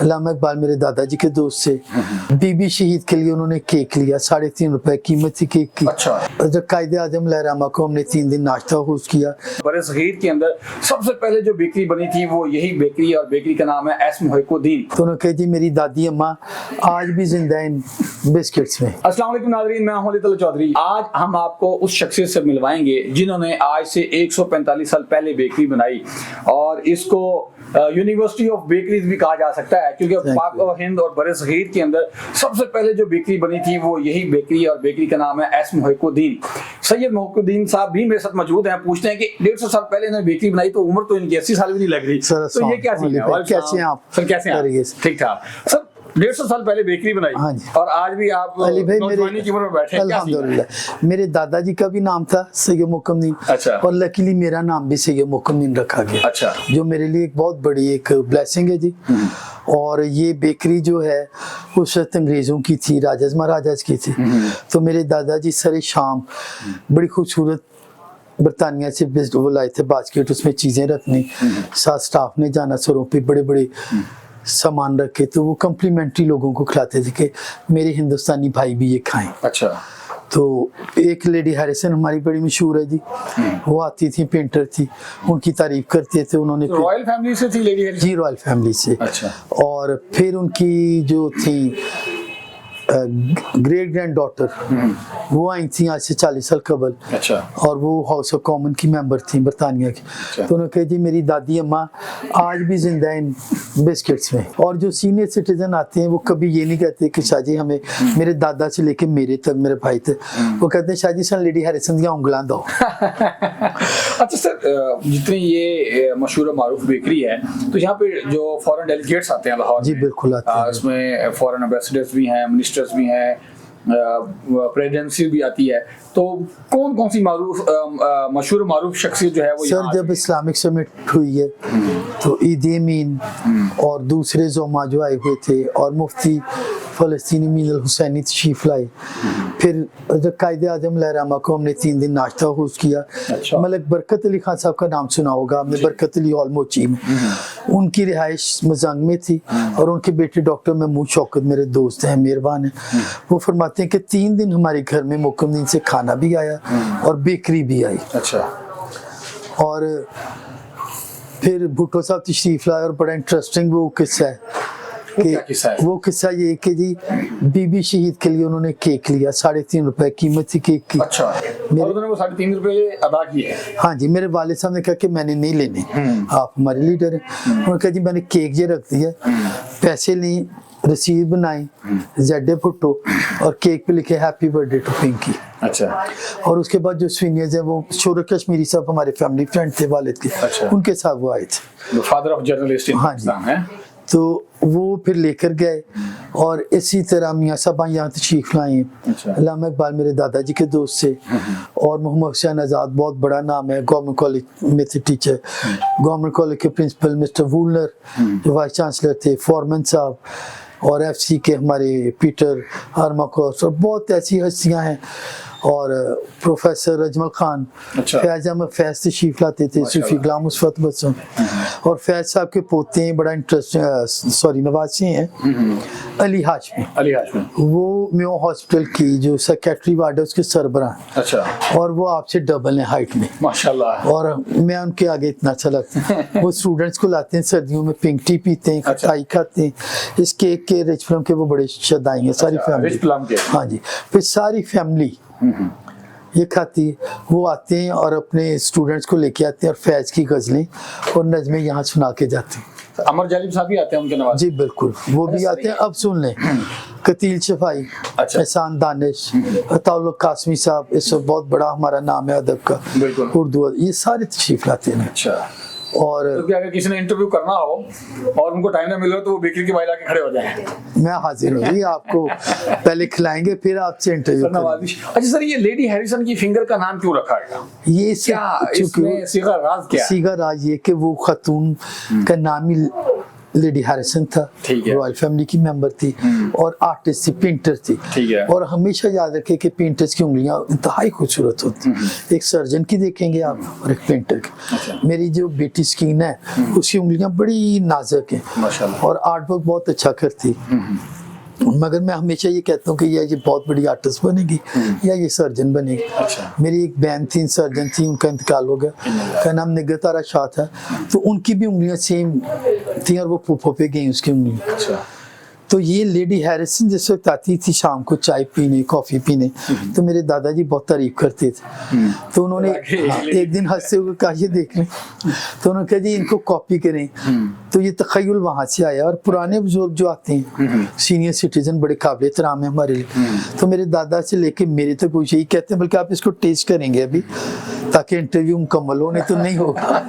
अल्लामा इकबाल मेरे दादाजी के दोस्त थे। बीबी शहीद के लिए उन्होंने केक लिया, 3.5 रुपए कीमत थी केक की। अच्छा। जब कायदे आजम लहरामा को हमने 3 दिन नाश्ता होस्ट किया। बड़े शहीद के अंदर सबसे पहले जो बेकरी बनी थी वो यही बेकरी, और बेकरी का नाम है एस मुहिकुद्दीन। तो उन्होंने कहा जी मेरी दादी अम्मा आज भी जिंदा है इन बिस्किट्स में। अस्सलाम वालेकुम नाज़रीन, मैं हूं अली चौधरी। आज हम आपको उस शख्सियत से मिलवाएंगे जिन्होंने आज से 145 साल पहले बेकरी बनाई, और इसको यूनिवर्सिटी ऑफ बेकरीज भी कहा जा सकता है, क्योंकि पाक और हिंद और बड़े शहीद के अंदर सबसे पहले जो बेकरी बनी थी वो यही बेकरी, और बेकरी का नाम है एस मुहिकुद्दीन। सैयद मुहिकुद्दीन साहब भी मेरे साथ मौजूद हैं। पूछते हैं कि 150 साल पहले इन्होंने बेकरी बनाई, तो उम्र तो इनकी 80 साल भी नहीं लग रही, तो ये क्या सीन है? कैसे हैं आप सर? कैसे हैं? ठीक ठाक सर। 150 साल पहले बेकरी बनाई, हाँ जी। और आज भी आप नौजवानी की उम्र में बैठे हैं। अल्हम्दुलिल्लाह। मेरे दादाजी का भी नाम था सैयद मुहिकुद्दीन। अच्छा। और लकीली मेरा नाम भी सैयद मुहिकुद्दीन रखा गया। अच्छा। जो मेरे लिए एक बहुत बड़ी एक ब्लेसिंग है जी। और ये बेकरी जो है उस वक्त अंग्रेजों की थी, राजाज महाराजाज की थी। तो मेरे दादाजी सरे शाम बड़ी खूबसूरत बरतानिया से वो लाए थे बास्केट, उसमें चीजें रखनी, साथ स्टाफ ने जाना सरों पे बड़े बड़े सामान रखे, तो वो कम्प्लीमेंट्री लोगों को खिलाते थे कि मेरे हिंदुस्तानी भाई भी ये खाएं। अच्छा। तो एक लेडी हैरिसन हमारी बड़ी मशहूर है जी, वो आती थी, पेंटर थी, उनकी तारीफ करते थे। उन्होंने रॉयल फैमिली से थी लेडी हैरिसन? जी, रॉयल फैमिली से। अच्छा। और फिर उनकी जो थी ग्रेट ग्रैंड डॉटर, वो आई थी आज से 40 साल कबल। अच्छा। और वो हाउस ऑफ कॉमन की मेंबर थी बरतानिया की। अच्छा। तो उन्होंने कहा जी मेरी दादी अम्मा आज भी जिंदा है इन बिस्किट्स में। और जो सीनियर सिटीजन आते हैं वो कभी ये नहीं कहते कि शाहजी हमें, मेरे दादा से लेके मेरे तक मेरे भाई थे, वो कहते हैं शाहजी सन लेडी हैरिसन दी उंगलां दो। अच्छा सर, जितनी ये मशहूर मारूफ बेकरी है, तो यहाँ पे जो फॉरेन डेलीगेट्स आते हैं लाहौर जी बिल्कुल आते हैं, इसमें फॉरेन एम्बेसडर्स भी हैं, मिनिस्टर्स भी हैं, प्रेसिडेंसी भी आती है, तो कौन कौन सी मशहूर मारूफ शख्सियत जो है वो सर जब इस्लामिक समिट हुई है तो ईदी अमीन और दूसरे जोमा जो आए हुए थे, और मुफ्ती फ़लस्तीनी मीन अल हुसैनी तशरीफ लाए। फिर जब कायदे आजम लहरामा को हमने 3 दिन नाश्ता होस्ट किया। अच्छा। मलक बरकत अली खान साहब का नाम सुना होगा आपने, बरकत अली हॉल मोची में। उनकी रिहाइश मजांग में थी, और उनके बेटे डॉक्टर महमूद शौकत मेरे दोस्त हैं, मेहरबान हैं। वो फरमाते हैं कि 3 दिन हमारे घर में मुहिकुद्दीन से खाना भी आया और बेकरी भी आई। अच्छा। और फिर भुट्टो साहब तशरीफ लाए, और बड़ा इंटरेस्टिंग वो किस्सा है वो किस्सा ये कि जी बीबी शहीद के लिए उन्होंने केक लिया, 3.5 रुपए कीमत थी केक की। अच्छा। और उन्होंने वो 3.5 रुपए अदा किए? हाँ जी। मेरे वालिद साहब ने कहा कि मैंने नहीं लेने, आप हमारे लीडर हैं। उन्होंने कहा जी मैंने केक ये रख दिया, पैसे लिए, रसीद बनाई, जेडे भुट्टो, और केक पे लिखे हैप्पी बर्थडे टू पिंकी। अच्छा। और उसके बाद जो सीनियर्स हैं वो शोरक कश्मीरी साहब हमारे फैमिली फ्रेंड थे वालिद के। अच्छा। उनके साथ वो आए थे, फादर ऑफ जर्नलिस्ट इन पाकिस्तान है। तो वो फिर लेकर गए, और इसी तरह मियाँ साहब यहाँ तशरीफ लाए। अच्छा। अल्लामा इकबाल मेरे दादाजी के दोस्त से, और मोहम्मद हुसैन आज़ाद बहुत बड़ा नाम है, गवर्नमेंट कॉलेज में थे टीचर, गवर्नमेंट कॉलेज के प्रिंसिपल मिस्टर वूलर जो वाइस चांसलर थे, फॉरमैन साहब, और FC के हमारे पीटर आर्माकोस, और बहुत ऐसी हस्तियाँ हैं, और प्रोफेसर अजमल खान। अच्छा। फैज़ अहमद फैज़ तशरीफ लाते थे, सूफी गुलाम मुसफ़त बसम, और फैज़ साहब के पोते हैं, बड़ा इंटरेस्ट नवासी हैं, अली हाशमी। वो म्यो हॉस्पिटल की जो सेक्रेटरी वार्ड है उसके सरबराह। अच्छा। और वो आपसे डबल है हाइट में, माशाल्लाह। और मैं उनके आगे इतना अच्छा लगता है। वो स्टूडेंट्स को लाते हैं, सर्दियों में पिंक टी पीते हैं, खटाई खाते हैं। इस केक के रिच प्लम के वो बड़े शदाई हैं, सारी फैमिली। हाँ जी। फिर सारी फैमिली ये खाती है। वो आते हैं और अपने स्टूडेंट्स को लेके आते हैं, और फैज़ की गज़लें और नज़में यहाँ सुना के जाते हैं। अमर जालिब साहब भी आते हैं उनके नवाज़? जी बिल्कुल, वो भी आते हैं। अब सुन लें, कतील शफाई, एहसान दानिश, अताउल कासमी साहब, इस बहुत बड़ा हमारा नाम है अदब का, उर्दू, ये सारे तशरीफ लाते हैं। अच्छा। और तो अगर किसी ने इंटरव्यू करना हो और उनको टाइम ना मिले तो वो बेकरी के बाहर आके खड़े हो जाए? मैं हाजिर हूँ, आपको पहले खिलाएंगे फिर आपसे इंटरव्यू करेंगे। अच्छा सर, ये लेडी हैरिसन की फिंगर का नाम क्यों रखा गया? ये इसमें सीगा राज क्या है? सीगा राज ये कि वो खातून का नाम ही लेडी हैरिसन था, ठीक है। रॉयल फैमिली की मेंबर थी, और आर्टिस्ट थी, पेंटर थी। ठीक है। और हमेशा याद रखे कि पेंटर्स की उंगलियां इंतहाई खूबसूरत होती, एक सर्जन की देखेंगे आप और एक पेंटर की। अच्छा। मेरी जो बेटी स्कीन है उसकी उंगलियां बड़ी नाजुक हैं माशाल्लाह। और आर्ट वर्क बहुत अच्छा करती, मगर मैं हमेशा ये कहता हूँ कि या ये बहुत बड़ी आर्टिस्ट बनेगी या ये सर्जन बनेगी। अच्छा। मेरी एक बहन थी, सर्जन थी, उनका इंतकाल हो गया, का नाम निगतारा शाह था, तो उनकी भी उंगलियां सेम थी और वो फूफो पे गई उसकी उंगलियां। अच्छा। तो ये लेडी हैरिसन जिस वक्त आती थी शाम को चाय पीने, कॉफ़ी पीने, तो मेरे दादाजी बहुत तारीफ करते थे। तो उन्होंने एक दिन हंसते हुए कहा ये देख लें, तो उन्होंने कहा जी इनको कॉपी करें। तो ये तखय्युल वहाँ से आया, और पुराने बुजुर्ग जो आते हैं सीनियर सिटीजन बड़े काबिल एहतराम है हमारे लिए, तो मेरे दादा से लेके मेरे तक वो यही कहते हैं, बल्कि आप इसको टेस्ट करेंगे अभी ताकि इंटरव्यू मुकम्मल हो, नहीं तो नहीं होगा।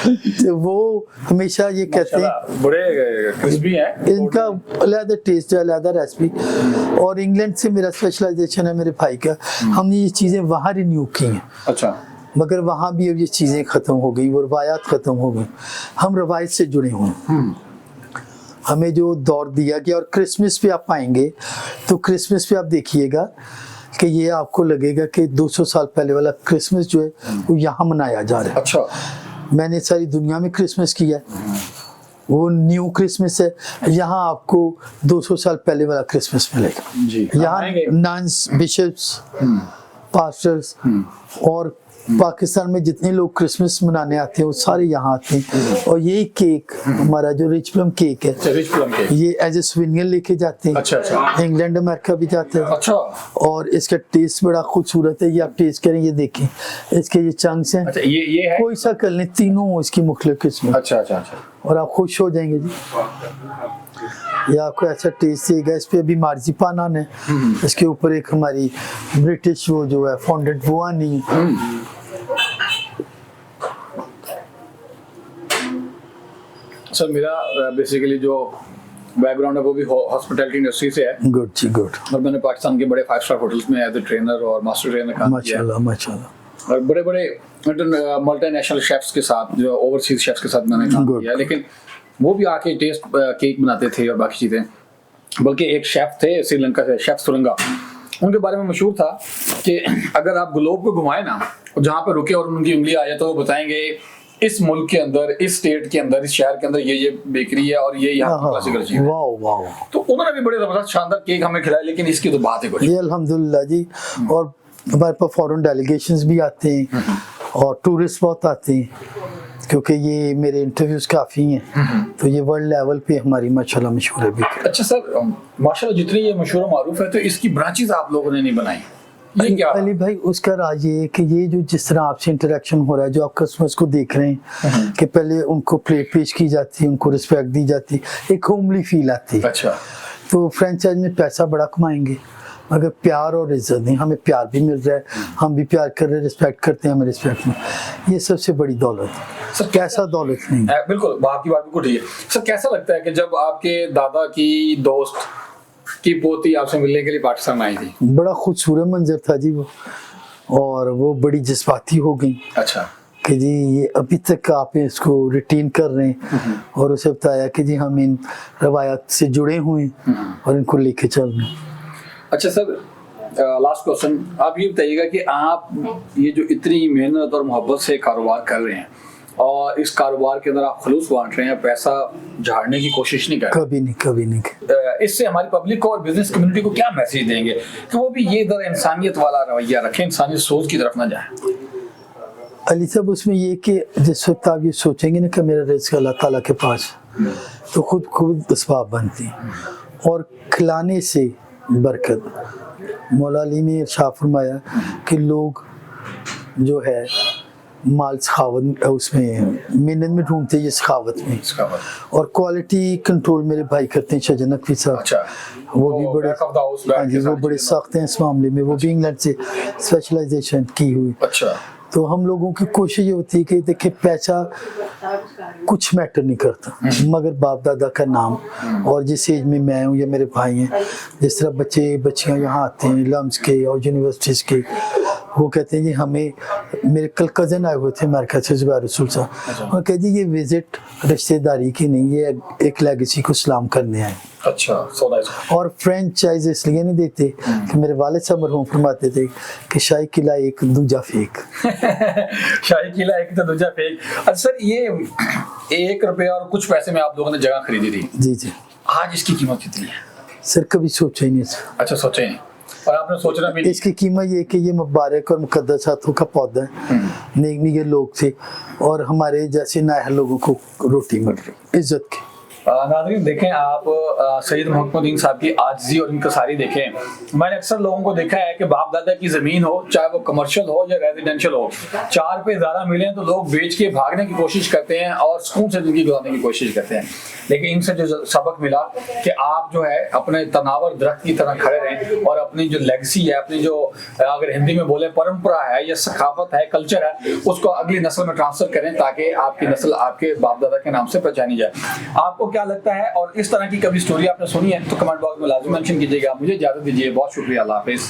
तो वो हमेशा ये कहते हैं, बड़े क्रिस्पी हैं इनका अलग टेस्ट है, अलग रेसिपी। और इंग्लैंड से मेरा स्पेशलाइजेशन है मेरे भाई का, हमने ये चीज़ें वहाँ रिन्यू की हैं। अच्छा। मगर वहाँ भी अब ये चीज़ें ख़त्म हो गई, वो रवायात ख़त्म हो गई, हम रवायत से जुड़े हुए हैं। हमें जो दौर दिया गया, और क्रिसमस पे आप आएंगे तो क्रिसमस पे आप देखिएगा कि ये आपको लगेगा कि 200 साल पहले वाला क्रिसमस जो है वो यहाँ मनाया जा रहा है। अच्छा। मैंने सारी दुनिया में क्रिसमस किया है, वो न्यू क्रिसमस है, यहाँ आपको 200 साल पहले वाला क्रिसमस मिलेगा। जी। यहाँ नन्स, बिशप्स, पास्टर्स और पाकिस्तान में जितने लोग क्रिसमस मनाने आते हैं वो सारे यहाँ आते हैं। और ये केक हमारा जो रिच प्लम केक है, रिच प्लम केक, ये एज ए सुवेनियर लेके जाते हैं। अच्छा। इंग्लैंड अमेरिका भी जाते हैं। अच्छा। और इसका टेस्ट बड़ा खूबसूरत है, ये आप टेस्ट करें, ये देखें इसके ये चंक्स हैं। अच्छा, ये है कोई सा कर लें, तीनों इसकी मुख्तलिफ किस्में, अच्छा अच्छा अच्छा। और आप खुश हो जाएंगे जी। ये आपको ऐसा टेस्ट देगा। इस पे अभी मार्जिपान है, इसके ऊपर एक हमारी ब्रिटिश वो जो है फॉन्डेंट वो आनी है। सर मेरा बेसिकली जो बैकग्राउंड है वो भी हॉस्पिटैलिटी इंडस्ट्री से है। गुड जी गुड। और मैंने पाकिस्तान के बड़े 5 स्टार होटल्स में एज ए ट्रेनर और मास्टर ट्रेनर काम किया है। माशाल्लाह माशाल्लाह। और बड़े बड़े मल्टीनेशनल शेफ्स के साथ, जो ओवरसीज शेफ्स के साथ मैंने काम Good. किया, लेकिन वो भी आके टेस्ट केक बनाते थे और बाकी चीज़ें। बल्कि एक शेफ थे श्रीलंका से, शेफ सुरंगा, उनके बारे में मशहूर था कि अगर आप ग्लोब को घुमाएं ना, जहाँ पर रुके और उनकी उंगली आ जाए तो वो बताएंगे इस मुल्क के अंदर, इस स्टेट के अंदर, इस शहर के अंदर ये बेकरी है और ये यहाँ की क्लासिकल चीज़ है। Wow wow. तो उन्होंने भी बड़े जबरदस्त शानदार केक हमें खिलाए, लेकिन इसकी तो बात है कुछ। ये अल्हम्दुलिल्लाह जी। और हमारे पास फॉरेन डेलीगेशंस भी आते हैं और टूरिस्ट बहुत आते हैं, क्योंकि ये मेरे इंटरव्यूज काफ़ी हैं, तो ये वर्ल्ड लेवल पे हमारी माशाल्लाह मशहूर है भी। अच्छा सर, माशाल्लाह जितनी ये मशहूर और मारूफ है, तो इसकी ब्रांचेस आप लोगों ने नहीं बनाई, ये क्या? अली भाई उसका राज ये है कि ये जो जिस तरह आपसे इंटरेक्शन हो रहा है, जो आप कस्टमर्स को देख रहे हैं कि पहले उनको प्लेट पेश की जाती है, उनको रिस्पेक्ट दी जाती है, एक होमली फील आती है। अच्छा। तो फ्रेंचाइज में पैसा बड़ा कमाएंगे मगर प्यार और इज्जत नहीं, हमें प्यार भी मिल रहा है, हम भी प्यार कर रहे हैं, रिस्पेक्ट करते हैं, हमें रिस्पेक्ट में, ये सबसे बड़ी दौलत है। सर कैसा दौलत नहीं। बिल्कुल, आपकी बात बिल्कुल ठीक है। सर कैसा लगता है कि जब आपके दादा की दोस्त की पोती आपसे मिलने के लिए पाकिस्तान आई थी? बड़ा खूबसूरत मंजर था जी वो, और वो बड़ी जज्बाती हो गई। अच्छा। कि जी ये अभी तक आप इसको रिटेन कर रहे हैं, और उसे बताया कि जी हम इन रवायात से जुड़े हुए हैं और इनको लेके चल रहे हैं। अच्छा सर, लास्ट क्वेश्चन, आप ये बताइएगा कि आप ये जो इतनी मेहनत और मोहब्बत से कारोबार कर रहे हैं और इस कारोबार के अंदर आप खलूस बांट रहे हैं, पैसा झाड़ने की कोशिश नहीं कर रहे, कभी नहीं कभी नहीं। इससे हमारी पब्लिक को और बिजनेस कम्युनिटी को क्या मैसेज देंगे कि वो भी ये इधर इंसानियत वाला रवैया रखें, इंसानियत सोच की तरफ ना जाए? अली साहब उसमें ये कि जिस वक्त आप ये सोचेंगे ना कि मेरा रिज़्क़ अल्लाह ताला के पास, तो खुद असबाब बनती हैं, और खिलाने से बरकत। मौला अली ने इरशाद फरमाया कि लोग जो है माल सखावत उसमें मेहनत में ढूंढते हैं, ये सखावत में, और क्वालिटी कंट्रोल मेरे भाई करते हैं शाहजहां नकवी साहब। अच्छा। वो भी बड़े, हाँ जी, वो बड़े सख्त हैं इस मामले में, वो भी इंग्लैंड से स्पेशलाइजेशन की हुई। अच्छा। तो हम लोगों की कोशिश ये होती है कि देखिए पैसा कुछ मैटर नहीं करता, मगर बाप दादा का नाम, और जिस एज में मैं हूँ या मेरे भाई हैं, जिस तरह बच्चे बच्चियाँ यहाँ आते हैं लम्स के और यूनिवर्सिटीज़ के, वो कहते हैं जी हमें, मेरे कल कज़न आए हुए थे अमेरिका से जुबैर रसूल साहब, वो कहते जी ये विजिट रिश्तेदारी की नहीं, ये एक लेगेसी को सलाम करने आए। अच्छा, so nice. और फ्रेंचाइज इसलिए नहीं देते कि मेरे वालिद साहब मरहूम फरमाते थे कि शाही किला एक दूजा फेक। शाही किला एक तो दूजा फेक। अच्छा सर, ये 1 रुपया और कुछ पैसे में आप लोगों ने जगह खरीदी थी, जी जी आज इसकी कीमत कितनी है? सर कभी सोचा ही नहीं सर। अच्छा, सोचा ही नहीं, और आपने सोचना भी नहीं। इसकी कीमत ये कि ये मुबारक और मुकद्दस हाथों का पौधा है, नेक निगे लोग थे और हमारे जैसे नाहल लोगों को रोटी मिल रही इज्जत की। नाज़रीन देखें आप, सैयद मोहम्मदीन साहब की आजिज़ी और इनकसारी देखें। मैंने अक्सर लोगों को देखा है कि बाप दादा की ज़मीन हो, चाहे वो कमर्शियल हो या रेजिडेंशियल हो, 4 पे ज़्यादा मिलें तो लोग बेच के भागने की कोशिश करते हैं और सुकून से ज़िंदगी गुजारने की कोशिश करते हैं। लेकिन इनसे जो सबक मिला कि आप जो है अपने तनावर दरख्त की तरह खड़े रहें और अपनी जो लेगेसी है, अपनी जो अगर हिंदी में बोले परंपरा है या सकाफत है, कल्चर है, उसको अगली नस्ल में ट्रांसफर करें ताकि आपकी नस्ल आपके बाप दादा के नाम से पहचानी जाए। आपको क्या लगता है, और इस तरह की कभी स्टोरी आपने सुनी है तो कमेंट बॉक्स में लाजमी मेंशन कीजिएगा। मुझे इजाजत दीजिए, बहुत शुक्रिया, अल्लाह हाफिज़।